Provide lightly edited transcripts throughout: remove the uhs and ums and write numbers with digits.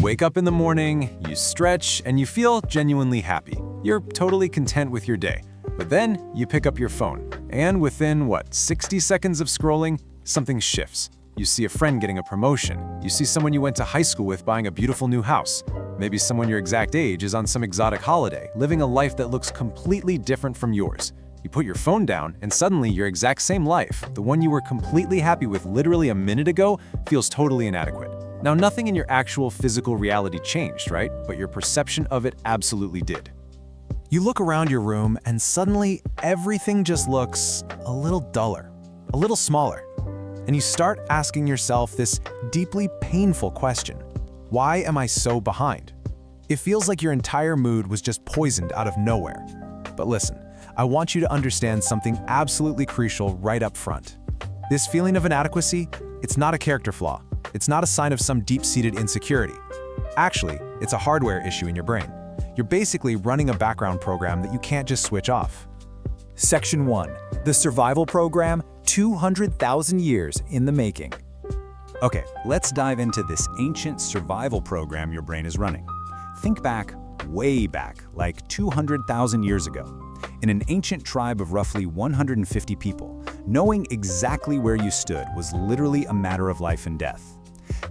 wake up in the morning, you stretch, and you feel genuinely happy. You're totally content with your day. But then you pick up your phone, and within, 60 seconds of scrolling, something shifts. You see a friend getting a promotion. You see someone you went to high school with buying a beautiful new house. Maybe someone your exact age is on some exotic holiday, living a life that looks completely different from yours. You put your phone down, and suddenly your exact same life, the one you were completely happy with literally a minute ago, feels totally inadequate. Now, nothing in your actual physical reality changed, right? But your perception of it absolutely did. You look around your room, and suddenly everything just looks a little duller, a little smaller. And you start asking yourself this deeply painful question: why am I so behind? It feels like your entire mood was just poisoned out of nowhere. But listen, I want you to understand something absolutely crucial right up front. This feeling of inadequacy, it's not a character flaw. It's not a sign of some deep-seated insecurity. Actually, it's a hardware issue in your brain. You're basically running a background program that you can't just switch off. Section 1. The Survival Program, 200,000 years in the making. Okay, let's dive into this ancient survival program your brain is running. Think back, way back, like 200,000 years ago. In an ancient tribe of roughly 150 people, knowing exactly where you stood was literally a matter of life and death.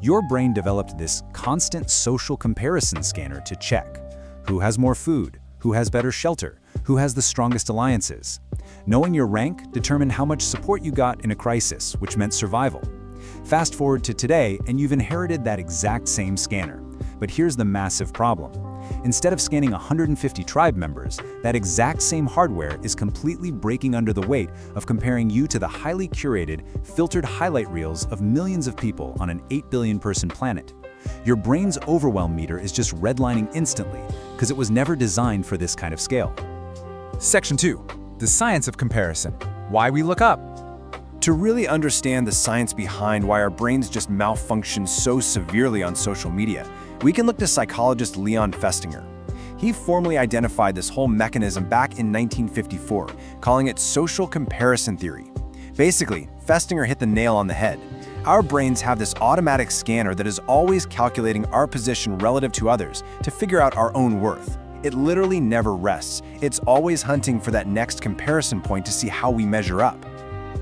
Your brain developed this constant social comparison scanner to check who has more food, who has better shelter, who has the strongest alliances. Knowing your rank determined how much support you got in a crisis, which meant survival. Fast forward to today, and you've inherited that exact same scanner. But here's the massive problem. Instead of scanning 150 tribe members, that exact same hardware is completely breaking under the weight of comparing you to the highly curated, filtered highlight reels of millions of people on an 8 billion person planet. Your brain's overwhelm meter is just redlining instantly because it was never designed for this kind of scale. Section 2. The Science of Comparison. Why we look up. To really understand the science behind why our brains just malfunction so severely on social media, we can look to psychologist Leon Festinger. He formally identified this whole mechanism back in 1954, calling it social comparison theory. Basically, Festinger hit the nail on the head. Our brains have this automatic scanner that is always calculating our position relative to others to figure out our own worth. It literally never rests. It's always hunting for that next comparison point to see how we measure up.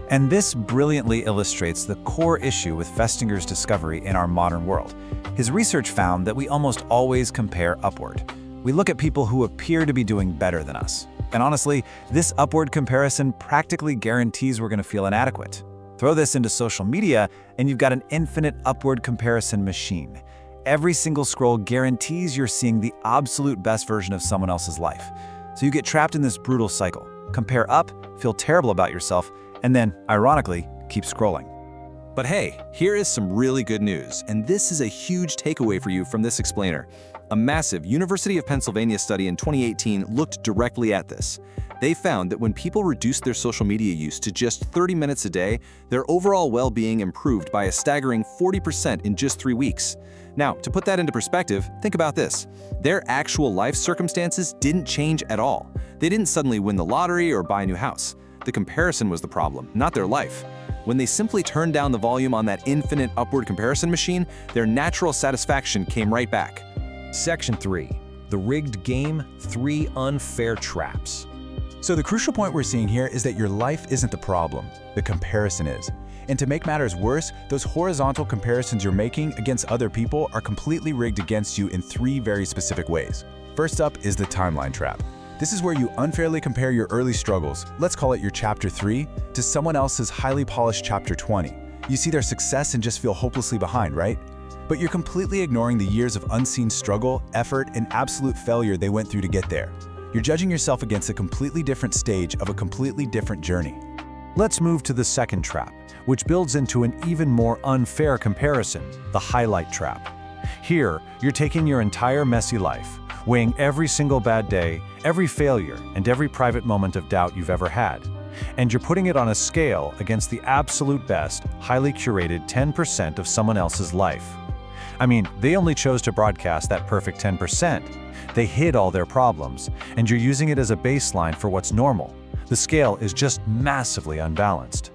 And this brilliantly illustrates the core issue with Festinger's discovery in our modern world. His research found that we almost always compare upward. We look at people who appear to be doing better than us. And honestly, this upward comparison practically guarantees we're going to feel inadequate. Throw this into social media, and you've got an infinite upward comparison machine. Every single scroll guarantees you're seeing the absolute best version of someone else's life. So you get trapped in this brutal cycle. Compare up, feel terrible about yourself, and then, ironically, keep scrolling. But hey, here is some really good news, and this is a huge takeaway for you from this explainer. A massive University of Pennsylvania study in 2018 looked directly at this. They found that when people reduced their social media use to just 30 minutes a day, their overall well-being improved by a staggering 40% in just 3 weeks. Now, to put that into perspective, think about this. Their actual life circumstances didn't change at all. They didn't suddenly win the lottery or buy a new house. The comparison was the problem, not their life. When they simply turned down the volume on that infinite upward comparison machine, their natural satisfaction came right back. Section 3. The Rigged Game, 3 Unfair Traps. So the crucial point we're seeing here is that your life isn't the problem, the comparison is. And to make matters worse, those horizontal comparisons you're making against other people are completely rigged against you in 3 very specific ways. First up is the timeline trap. This is where you unfairly compare your early struggles, let's call it your chapter 3, to someone else's highly polished chapter 20. You see their success and just feel hopelessly behind, right? But you're completely ignoring the years of unseen struggle, effort, and absolute failure they went through to get there. You're judging yourself against a completely different stage of a completely different journey. Let's move to the second trap, which builds into an even more unfair comparison, the highlight trap. Here, you're taking your entire messy life, weighing every single bad day, every failure, and every private moment of doubt you've ever had. And you're putting it on a scale against the absolute best, highly curated 10% of someone else's life. I mean, they only chose to broadcast that perfect 10%. They hid all their problems, and you're using it as a baseline for what's normal. The scale is just massively unbalanced.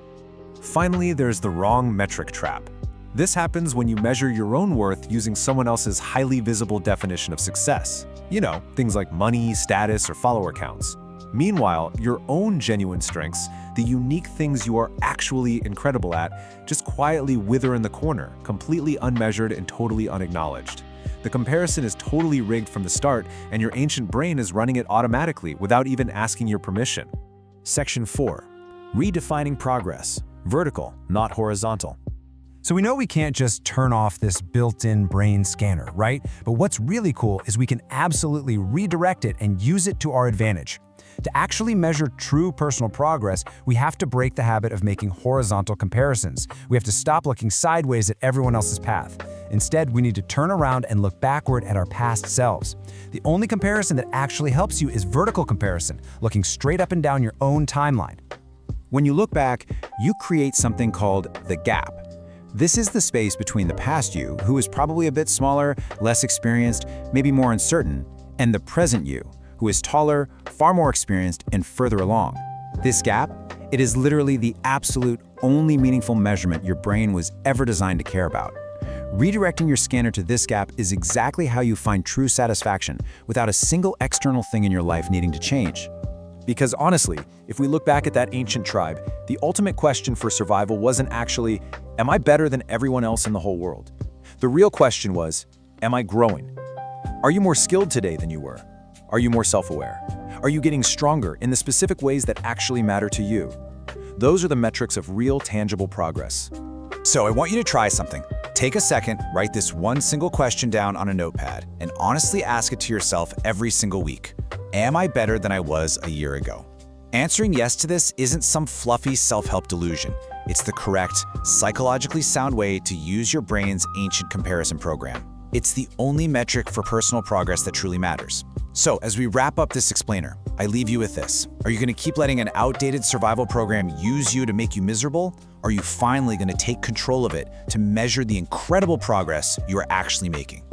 Finally, there's the wrong metric trap. This happens when you measure your own worth using someone else's highly visible definition of success. You know, things like money, status, or follower counts. Meanwhile, your own genuine strengths, the unique things you are actually incredible at, just quietly wither in the corner, completely unmeasured and totally unacknowledged. The comparison is totally rigged from the start, and your ancient brain is running it automatically without even asking your permission. Section 4. Redefining progress. Vertical, not horizontal. So we know we can't just turn off this built-in brain scanner, right? But what's really cool is we can absolutely redirect it and use it to our advantage. To actually measure true personal progress, we have to break the habit of making horizontal comparisons. We have to stop looking sideways at everyone else's path. Instead, we need to turn around and look backward at our past selves. The only comparison that actually helps you is vertical comparison, looking straight up and down your own timeline. When you look back, you create something called the gap. This is the space between the past you, who is probably a bit smaller, less experienced, maybe more uncertain, and the present you, who is taller, far more experienced, and further along. This gap, it is literally the absolute only meaningful measurement your brain was ever designed to care about. Redirecting your scanner to this gap is exactly how you find true satisfaction without a single external thing in your life needing to change. Because honestly, if we look back at that ancient tribe, the ultimate question for survival wasn't actually, am I better than everyone else in the whole world? The real question was, am I growing? Are you more skilled today than you were? Are you more self-aware? Are you getting stronger in the specific ways that actually matter to you? Those are the metrics of real, tangible progress. So I want you to try something. Take a second, write this one single question down on a notepad, and honestly ask it to yourself every single week. Am I better than I was a year ago? Answering yes to this isn't some fluffy self-help delusion. It's the correct, psychologically sound way to use your brain's ancient comparison program. It's the only metric for personal progress that truly matters. So, as we wrap up this explainer, I leave you with this. Are you going to keep letting an outdated survival program use you to make you miserable? Or are you finally going to take control of it to measure the incredible progress you are actually making?